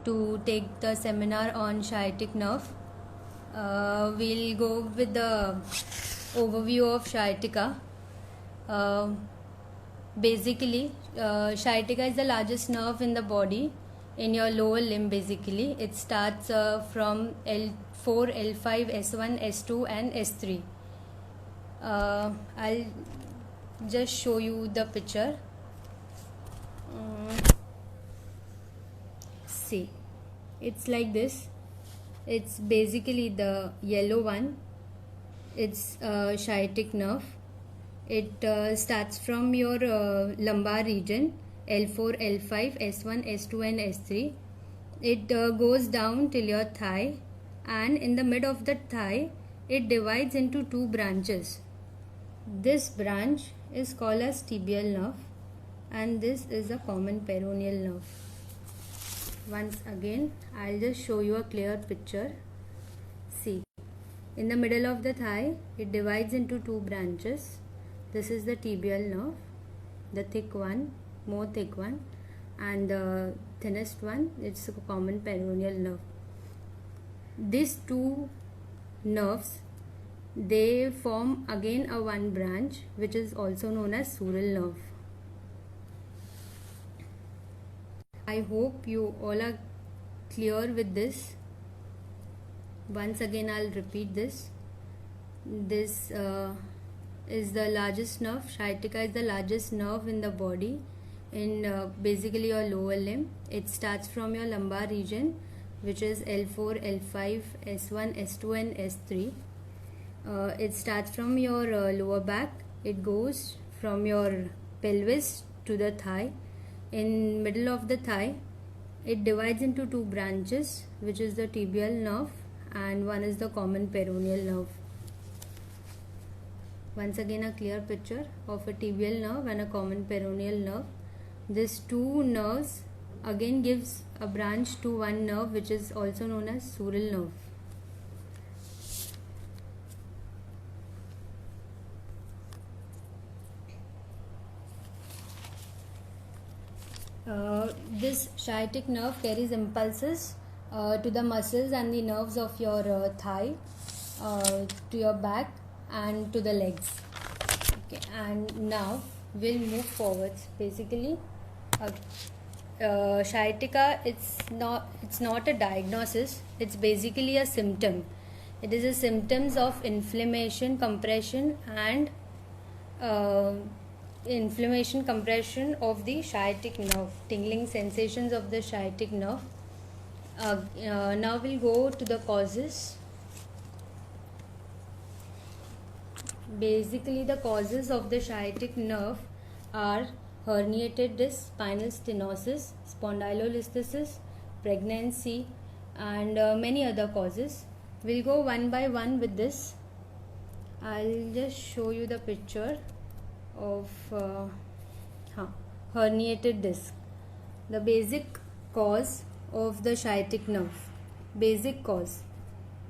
to take the seminar on sciatic nerve. We'll go with the overview of sciatica. Basically, sciatica is the largest nerve in the body, in your lower limb. Basically, it starts from L4, L5, S1, S2 and S3. I'll just show you the picture. See, it's like this. It's basically the yellow one. It's sciatic nerve. It starts from your lumbar region, L4, L5, S1, S2 and S3. It goes down till your thigh, and in the mid of the thigh it divides into two branches. This branch is called as tibial nerve, and this is a common peroneal nerve. Once again, I'll just show you a clear picture. See, in the middle of the thigh it divides into two branches. This is the tibial nerve, the thick one, more thick one, and the thinnest one, it's a common peroneal nerve. These two nerves, they form again a one branch which is also known as sural nerve. I hope you all are clear with this. Once again, I'll repeat this. This is the largest nerve. Sciatica is the largest nerve in the body, in basically your lower limb. It starts from your lumbar region, which is L4, L5, S1, S2 and S3. It starts from your lower back. It goes from your pelvis to the thigh. In middle of the thigh, it divides into two branches, which is the tibial nerve and one is the common peroneal nerve. Once again, a clear picture of a tibial nerve and a common peroneal nerve. These two nerves again gives a branch to one nerve which is also known as sural nerve. This sciatic nerve carries impulses to the muscles and the nerves of your thigh, to your back and to the legs. Okay, and now we'll move forwards. Basically, sciatica, it's not a diagnosis. It's basically a symptom. It is a symptoms of inflammation, compression and compression of the sciatic nerve, tingling sensations of the sciatic nerve. Now we'll go to the causes. Basically, the causes of the sciatic nerve are herniated disc, spinal stenosis, spondylolisthesis, pregnancy and many other causes. We'll go one by one with this. I'll just show you the picture of herniated disc. The basic cause of the sciatic nerve. Basic cause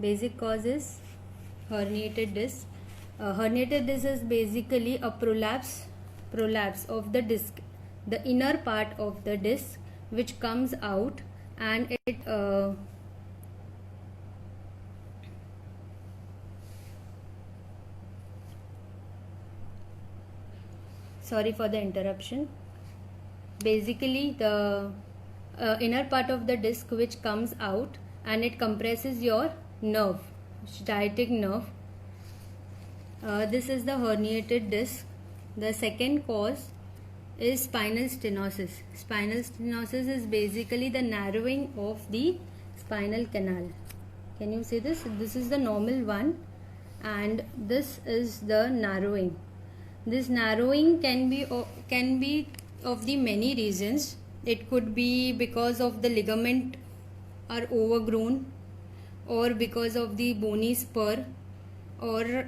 is herniated disc. Herniated disc is basically a prolapse of the disc, the inner part of the disc, which comes out and it sorry for the interruption. Basically, the inner part of the disc which comes out and it compresses your nerve, sciatic nerve. This is the herniated disc. The second cause is spinal stenosis. Spinal stenosis is basically the narrowing of the spinal canal. Can you see this? This is the normal one and this is the narrowing. This narrowing can be of the many reasons. It could be because of the ligament are overgrown, or because of the bony spur, or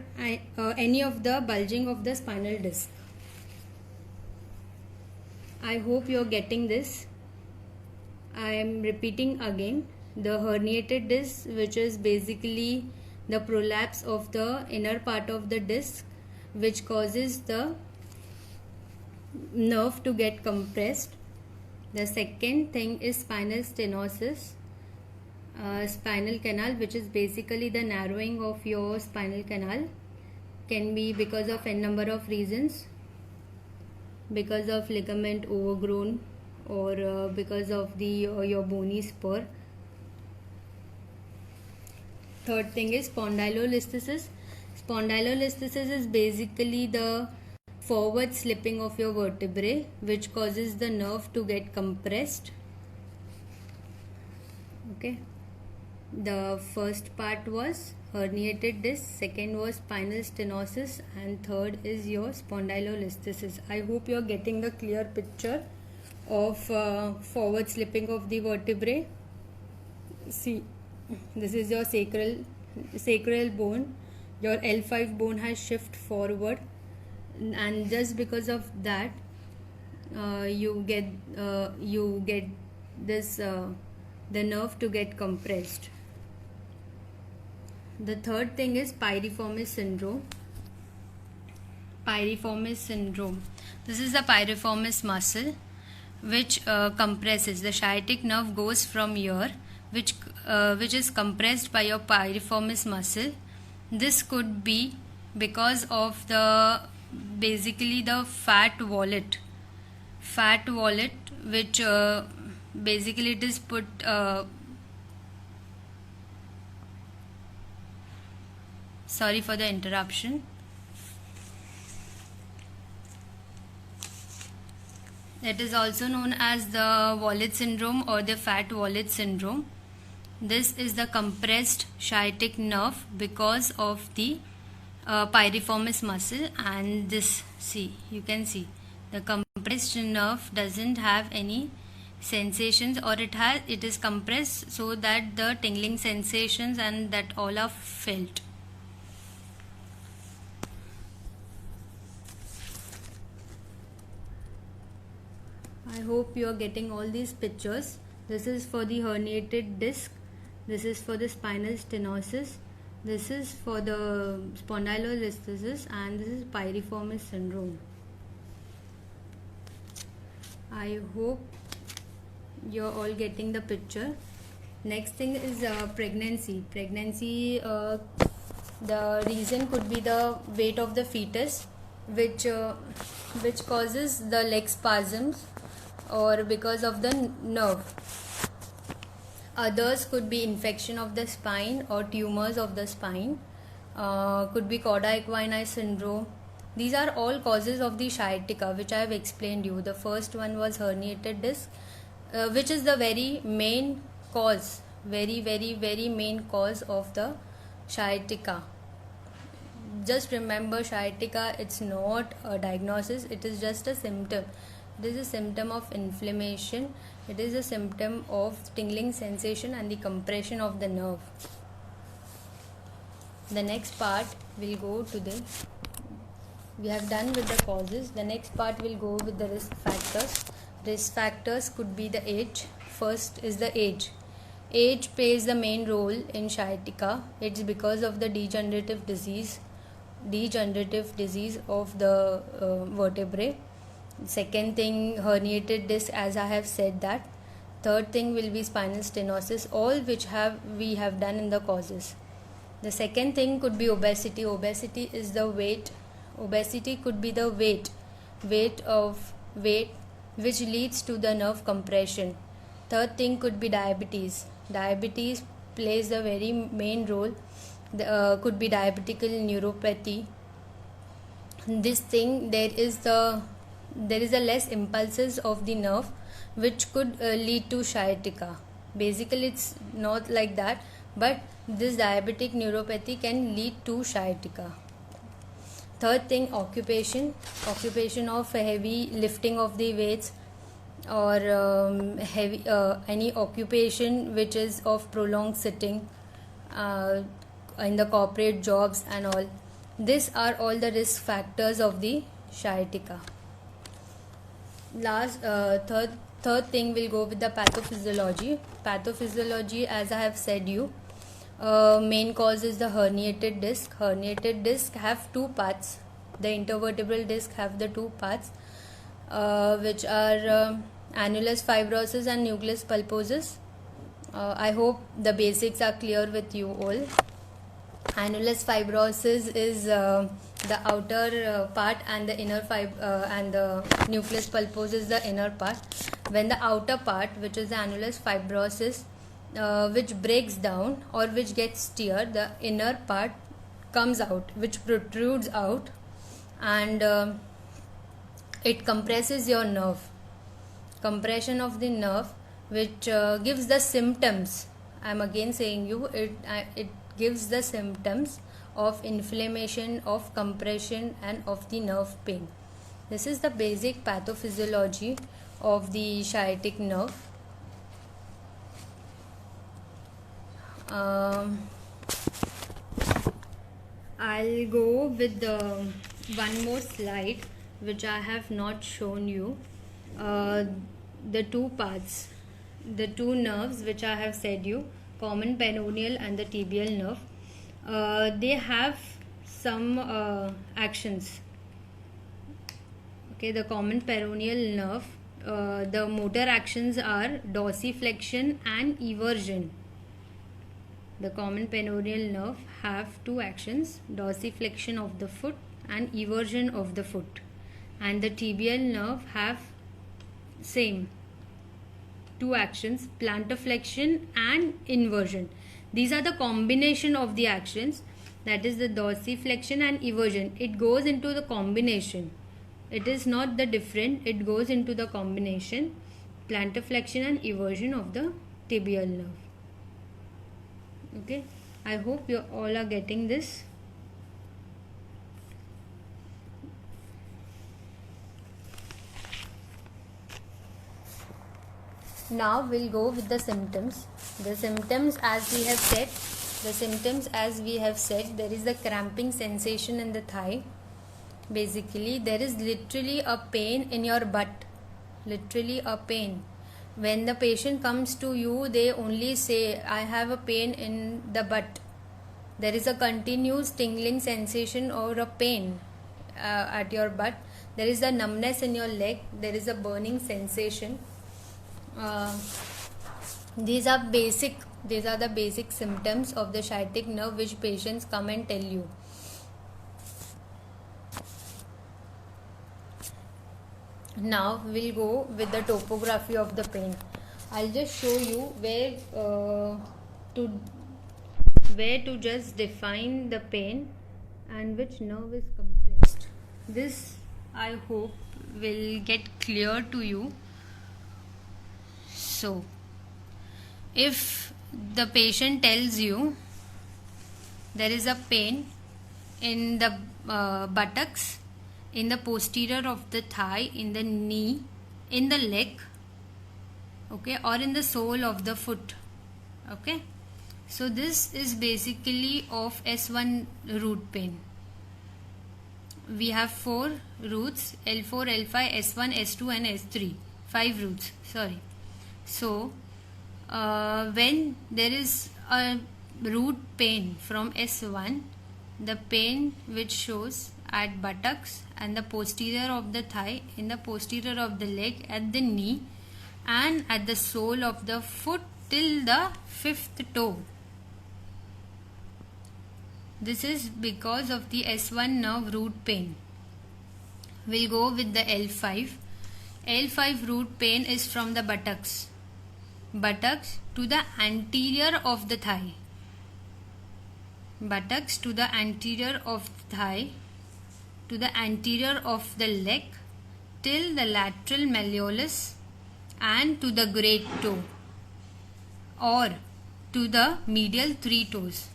any of the bulging of the spinal disc. I hope you are getting this. I am repeating again. The herniated disc, which is basically the prolapse of the inner part of the disc, which causes the nerve to get compressed. The second thing is spinal stenosis. spinal canal, which is basically the narrowing of your spinal canal, can be because of n number of reasons, because of ligament overgrown, or because of the your bony spur. Third thing is spondylolisthesis. Spondylolisthesis is basically the forward slipping of your vertebrae, which causes the nerve to get compressed. Okay, the first part was herniated disc, second was spinal stenosis, and third is your spondylolisthesis. I hope you are getting the clear picture of forward slipping of the vertebrae. See, this is your sacral bone. Your L5 bone has shifted forward, and just because of that you get this the nerve to get compressed. The third thing is piriformis syndrome. Piriformis syndrome. This is the piriformis muscle which compresses. The sciatic nerve goes from here, which is compressed by your piriformis muscle. This could be because of the basically the fat wallet, which basically it is put sorry for the interruption. It is also known as the wallet syndrome or the fat wallet syndrome. This is the compressed sciatic nerve because of the piriformis muscle, and this, see, you can see the compressed nerve doesn't have any sensations, or it is compressed so that the tingling sensations and that all are felt. I hope you are getting all these pictures. This is for the herniated disc, this is for the spinal stenosis, this is for the spondylolisthesis, and this is piriformis syndrome. I hope you're all getting the picture. Next thing is pregnancy. The reason could be the weight of the fetus, which causes the leg spasms, or because of the nerve. Others could be infection of the spine or tumors of the spine, could be cauda equina syndrome. These are all causes of the sciatica, which I have explained you. The first one was herniated disc, which is the very main cause, very main cause of the sciatica. Just remember, sciatica, it's not a diagnosis, it is just a symptom. It is a symptom of inflammation. It is a symptom of tingling sensation and the compression of the nerve. The next part will go to the, we have done with the causes. The next part will go with the risk factors. Risk factors could be the age. First is the age. Age plays the main role in sciatica. It's because of the degenerative disease of the vertebrae. Second thing, herniated disc, as I have said that. Third thing will be spinal stenosis, all which we have done in the causes. The second thing could be obesity. Obesity is the weight. Obesity could be the weight which leads to the nerve compression. Third thing could be diabetes. Diabetes plays a very main role. Could be diabetical neuropathy. This thing, there is a less impulses of the nerve, which could lead to sciatica. Basically it's not like that, but this diabetic neuropathy can lead to sciatica. Third thing, occupation of heavy lifting of the weights, or any occupation which is of prolonged sitting in the corporate jobs and all. These are all the risk factors of the sciatica. Third thing will go with the pathophysiology. Pathophysiology, as I have said you, main cause is the herniated disc. Herniated disc have two parts. The intervertebral disc have the two parts, which are annulus fibrosus and nucleus pulposus. I hope the basics are clear with you all. Annulus fibrosus is the outer part, and the inner and the nucleus pulposus is the inner part. When the outer part, which is the annulus fibrosus, which breaks down or which gets teared, the inner part comes out, which protrudes out, and it compresses your nerve. Compression of the nerve, which gives the symptoms. I am again saying you, it gives the symptoms of inflammation, of compression, and of the nerve pain. This is the basic pathophysiology of the sciatic nerve. I'll go with one more slide which I have not shown you. The two parts, the two nerves which I have said you, common peroneal and the tibial nerve, they have some actions. Okay, the common peroneal nerve, the motor actions are dorsiflexion and eversion. The common peroneal nerve have two actions, dorsiflexion of the foot and eversion of the foot, and the tibial nerve have same two actions, plantar flexion and inversion. These are the combination of the actions, that is the dorsiflexion and eversion. It goes into the combination, it is not the different, it goes into the combination, plantar flexion and eversion of the tibial nerve. Okay, I hope you all are getting this. Now we'll go with the symptoms. The symptoms, as we have said, there is the cramping sensation in the thigh. Basically, there is literally a pain in your butt. Literally a pain. When the patient comes to you, they only say, I have a pain in the butt. There is a continuous tingling sensation or a pain at your butt. There is a numbness in your leg. There is a burning sensation. These are the basic symptoms of the sciatic nerve which patients come and tell you. Now we'll go with the topography of the pain. I'll just show you where to just define the pain and which nerve is compressed. This, I hope, will get clear to you. So, if the patient tells you there is a pain in the buttocks, in the posterior of the thigh, in the knee, in the leg, okay, or in the sole of the foot, okay, so this is basically of S1 root pain. We have 4 roots, L4, L5, S1, S2 and S3, 5 roots, sorry. So when there is a root pain from S1, the pain which shows at buttocks and the posterior of the thigh, in the posterior of the leg, at the knee and at the sole of the foot till the 5th toe. This is because of the S1 nerve root pain. We'll go with the L5. L5 root pain is from the buttocks to the anterior of the thigh. Buttocks to the anterior of the thigh, to the anterior of the leg, till the lateral malleolus and to the great toe, or to the medial 3 toes.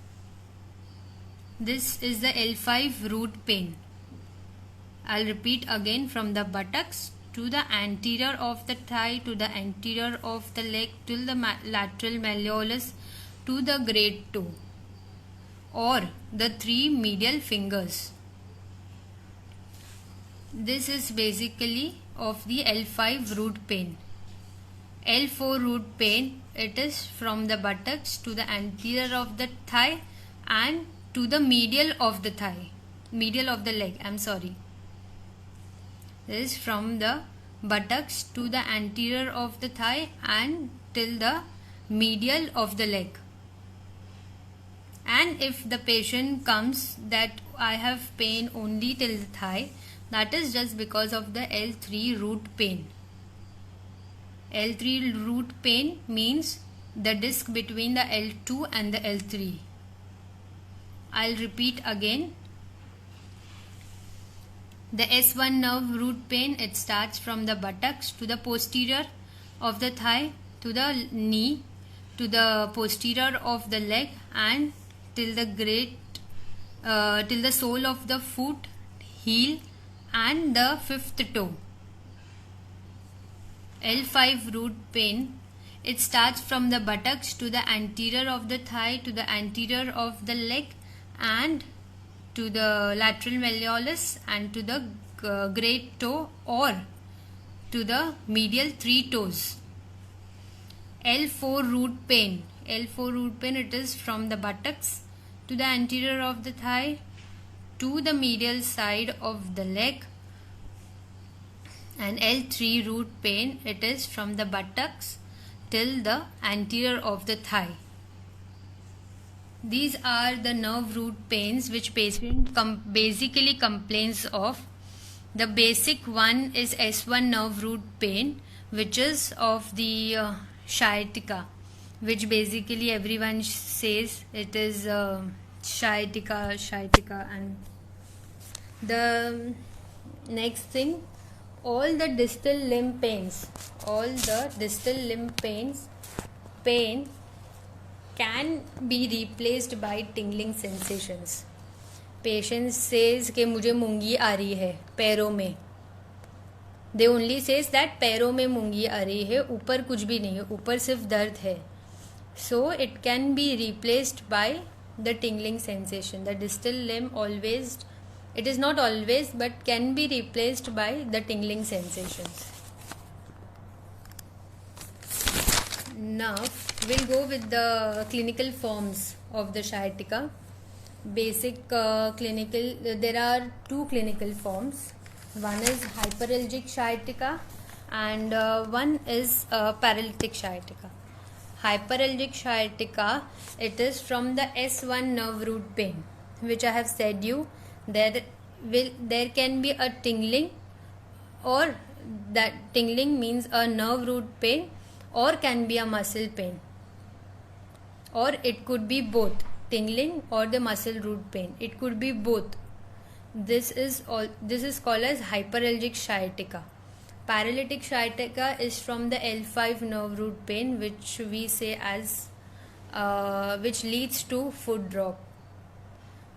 This is the L5 root pain. I'll repeat again, from the buttocks to the anterior of the thigh, to the anterior of the leg, till the lateral malleolus, to the great toe, or the 3 medial fingers. This is basically of the L5 root pain. L4 root pain, it is from the buttocks to the anterior of the thigh and to the medial of the thigh, medial of the leg, I'm sorry. This is from the buttocks to the anterior of the thigh and till the medial of the leg. And if the patient comes that I have pain only till the thigh, that is just because of the L3 root pain. L3 root pain means the disc between the L2 and the L3. I'll repeat again. The S1 nerve root pain, it starts from the buttocks to the posterior of the thigh, to the knee, to the posterior of the leg, and till the sole of the foot, heel, and the fifth toe. L5 root pain, it starts from the buttocks to the anterior of the thigh, to the anterior of the leg, and to the lateral malleolus, and to the great toe, or to the medial 3 toes. L4 root pain, it is from the buttocks to the anterior of the thigh, to the medial side of the leg. And L3 root pain, it is from the buttocks till the anterior of the thigh. These are the nerve root pains which patient basically complains of. The basic one is S1 nerve root pain, which is of the sciatica, which basically everyone says it is sciatica. And the next thing, all the distal limb pains, pain can be replaced by tingling sensations. Patient says कि मुझे मूंगी आ रही है पैरों में. They only says that पैरों में मूंगी आ रही है, ऊपर कुछ भी नहीं है, ऊपर सिर्फ दर्द है. So it can be replaced by the tingling sensation. The distal limb always, it is not always, but can be replaced by the tingling sensations. Now we'll go with the clinical forms of the sciatica. Basic clinical, there are 2 clinical forms. One is hyperalgic sciatica and one is paralytic sciatica. Hyperalgic sciatica, it is from the S1 nerve root pain, which I have said you, there can be a tingling, or that tingling means a nerve root pain, or can be a muscle pain, or it could be both, tingling or the muscle root pain. It could be both. This is called as hyperalgic sciatica. Paralytic sciatica is from the L5 nerve root pain, which we say as which leads to foot drop.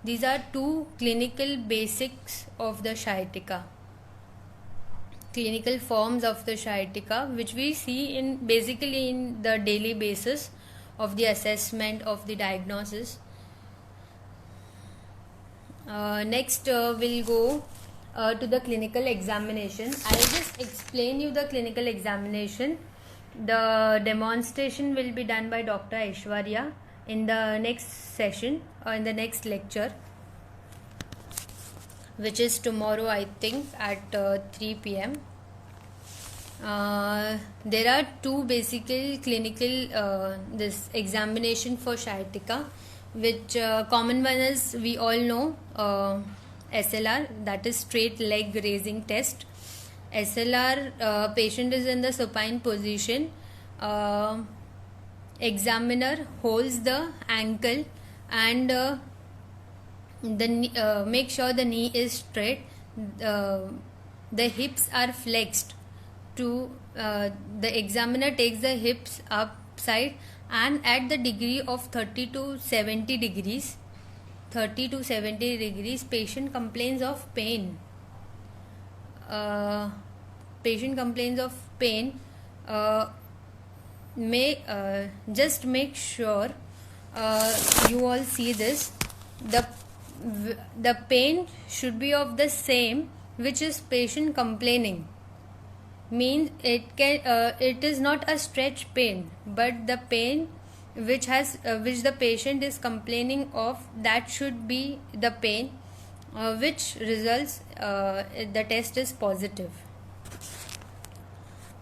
These are 2 clinical basics of the sciatica, clinical forms of the sciatica, which we see basically in the daily basis of the assessment of the diagnosis. Next we'll go to the clinical examination. I'll just explain you the clinical examination. The demonstration will be done by Dr. Aishwarya in the next session or in the next lecture, which is tomorrow, I think, at 3 p.m. There are 2 basically clinical this examination for sciatica, which common one is, we all know, SLR, that is straight leg raising test. SLR, patient is in the supine position, examiner holds the ankle and make sure the knee is straight, the hips are flexed. The examiner takes the hips upside and at the degree of 30 to 70 degrees, patient complains of pain. Just make sure you all see this. The pain should be of the same which is patient complaining. Means it is not a stretch pain, but the pain which the patient is complaining of, that should be the pain which results the test is positive.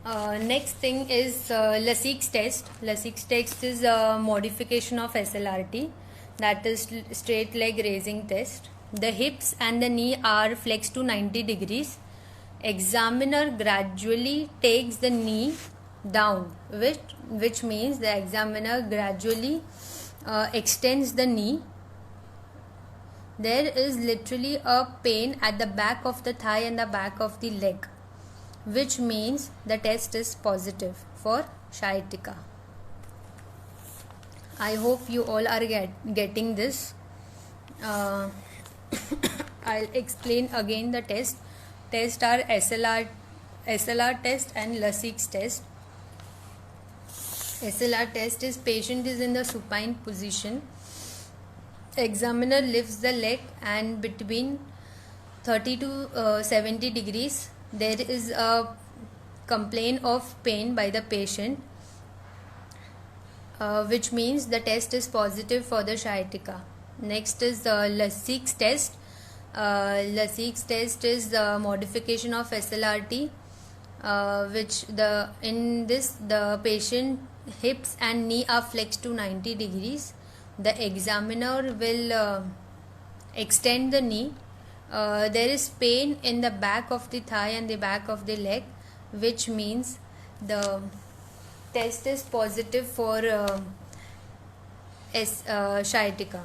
Next thing is Lassik's test. Lassik's test is a modification of SLRT, that is straight leg raising test. The hips and the knee are flexed to 90 degrees. Examiner gradually takes the knee down, which means the examiner gradually extends the knee. There is literally a pain at the back of the thigh and the back of the leg, which means the test is positive for sciatica. I hope you all are getting this. I'll explain again the test. Tests are SLR test and Lassik's test. SLR test is patient is in the supine position. Examiner lifts the leg and between 30 to 70 degrees there is a complaint of pain by the patient, which means the test is positive for the sciatica. Next is the Lassik's test. Lassik's test is the modification of SLRT, which in this the patient hips and knee are flexed to 90 degrees. The examiner will extend the knee. There is pain in the back of the thigh and the back of the leg, which means the test is positive for sciatica.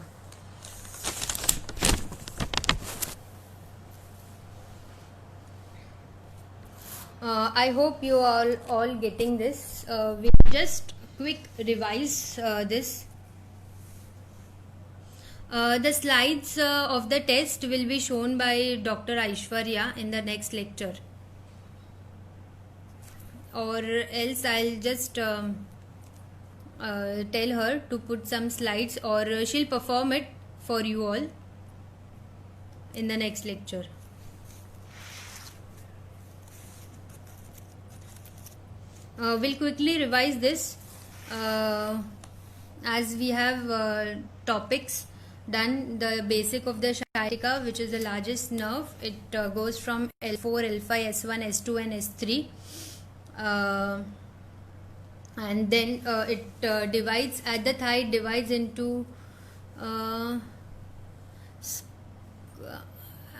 I hope you are all getting this. We just quick revise this. The slides of the test will be shown by Dr. Aishwarya in the next lecture, or else I'll just tell her to put some slides, or she'll perform it for you all in the next lecture. We'll quickly revise this as we have topics done. The basic of the sciatica, which is the largest nerve, it goes from L4, L5, S1, S2 and S3, and then it divides at the thigh, divides into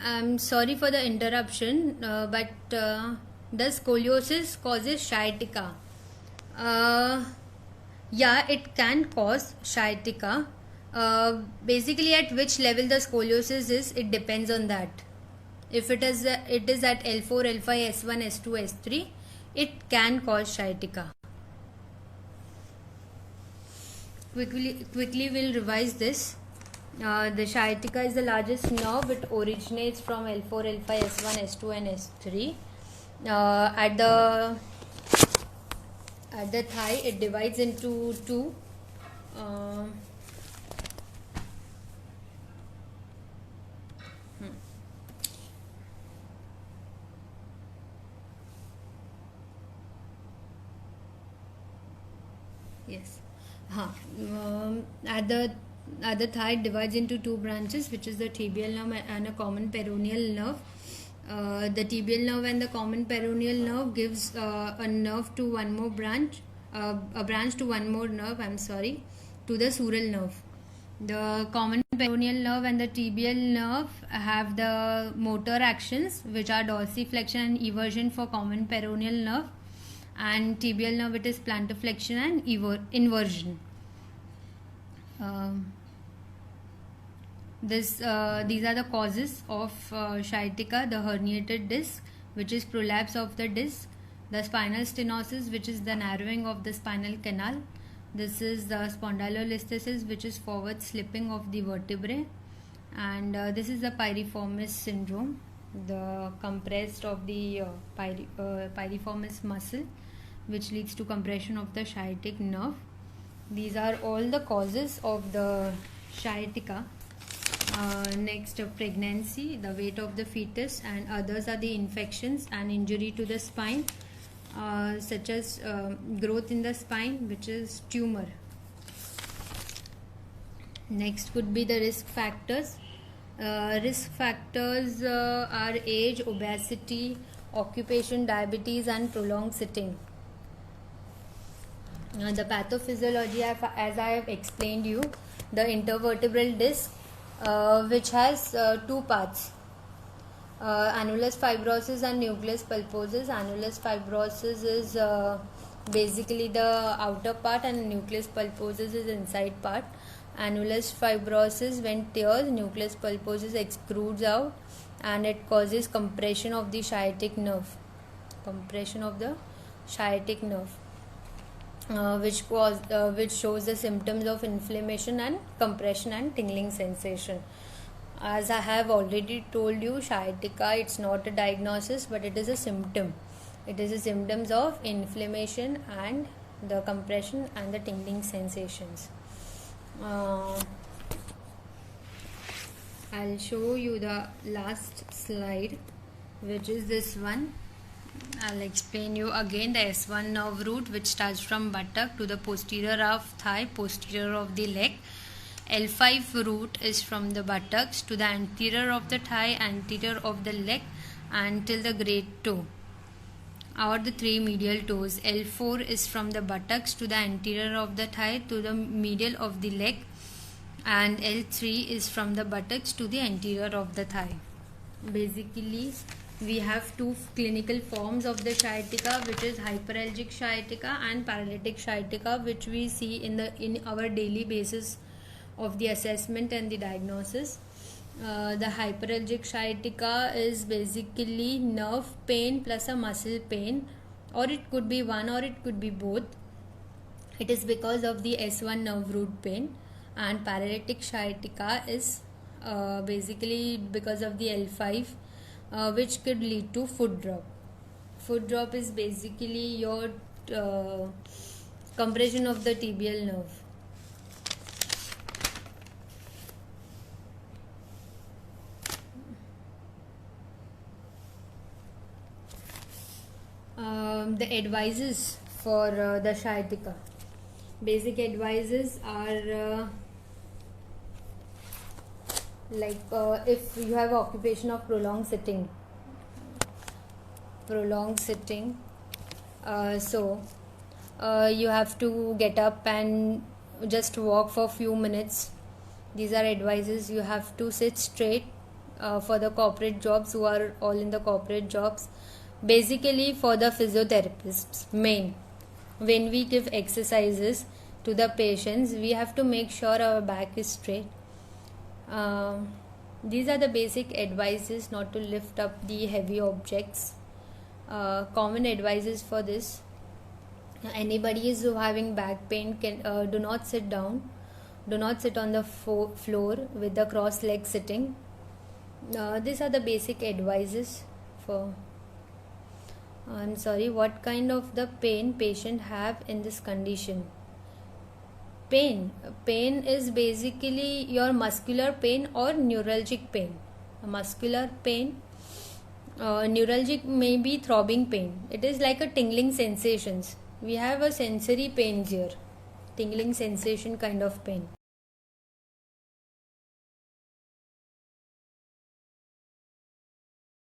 I'm sorry for the interruption, but the scoliosis causes sciatica. Yeah, it can cause sciatica. Basically, at which level the scoliosis is, it depends on that. If it is at L4, L5, S1, S2, S3, it can cause sciatica. Quickly we'll revise this. The sciatica is the largest nerve. It originates from L4, L5, S1, S2 and S3. At the thigh, it divides into two. Yes. At the thigh, it divides into two branches, which is the tibial nerve and a common peroneal nerve. The tibial nerve and the common peroneal nerve gives a nerve to one more branch, a branch to one more nerve, to the sural nerve. The common peroneal nerve and the tibial nerve have the motor actions, which are dorsiflexion and eversion for common peroneal nerve, and tibial nerve it is plantarflexion and inversion. These are the causes of sciatica: the herniated disc, which is prolapse of the disc; the spinal stenosis, which is the narrowing of the spinal canal; this is the spondylolisthesis, which is forward slipping of the vertebrae; and this is the piriformis syndrome, the compressed of the piriformis muscle, which leads to compression of the sciatic nerve. These are all the causes of the sciatica. Next, pregnancy, the weight of the fetus, and others are the infections and injury to the spine, such as growth in the spine, which is tumor. Next could be the risk factors. Risk factors are age, obesity, occupation, diabetes and prolonged sitting. The pathophysiology, as I have explained you, the intervertebral disc, which has two parts, annulus fibrosus and nucleus pulposus. Annulus fibrosus is basically the outer part, and nucleus pulposus is inside part. Annulus fibrosus, when tears, nucleus pulposus extrudes out, and it causes compression of the sciatic nerve. Compression of the sciatic nerve. Which shows the symptoms of inflammation and compression and tingling sensation. As I have already told you, sciatica, it's not a diagnosis, but it is a symptom. It is a symptoms of inflammation and the compression and the tingling sensations. I'll show you the last slide, which is this one. I'll explain you again the S1 nerve root, which starts from buttock to the posterior of thigh, posterior of the leg. L5 root is from the buttocks to the anterior of the thigh, anterior of the leg, until the great toe or the three medial toes. L4 is from the buttocks to the anterior of the thigh to the medial of the leg, and L3 is from the buttocks to the anterior of the thigh. Basically, we have two clinical forms of the sciatica, which is hyperalgic sciatica and paralytic sciatica, which we see in our daily basis of the assessment and the diagnosis. The hyperalgic sciatica is basically nerve pain plus a muscle pain, or it could be one or it could be both. It is because of the S1 nerve root pain. And paralytic sciatica is basically because of the L5, which could lead to foot drop. Foot drop is basically your compression of the tibial nerve. The advices for the sciatica. Basic advices are if you have occupation of prolonged sitting, you have to get up and just walk for a few minutes. These are advices. You have to sit straight for the corporate jobs, who are all in the corporate jobs. Basically, for the physiotherapists, when we give exercises to the patients, we have to make sure our back is straight. These are the basic advices, not to lift up the heavy objects. Common advices for this: anybody is having back pain can do not sit down, do not sit on the floor with the cross leg sitting. These are the basic advices for. I'm sorry, what kind of the pain patient have in this condition? Pain is basically your muscular pain or neuralgic pain. Muscular pain, neuralgic may be throbbing pain. It is like a tingling sensations. We have a sensory pain here, tingling sensation kind of pain.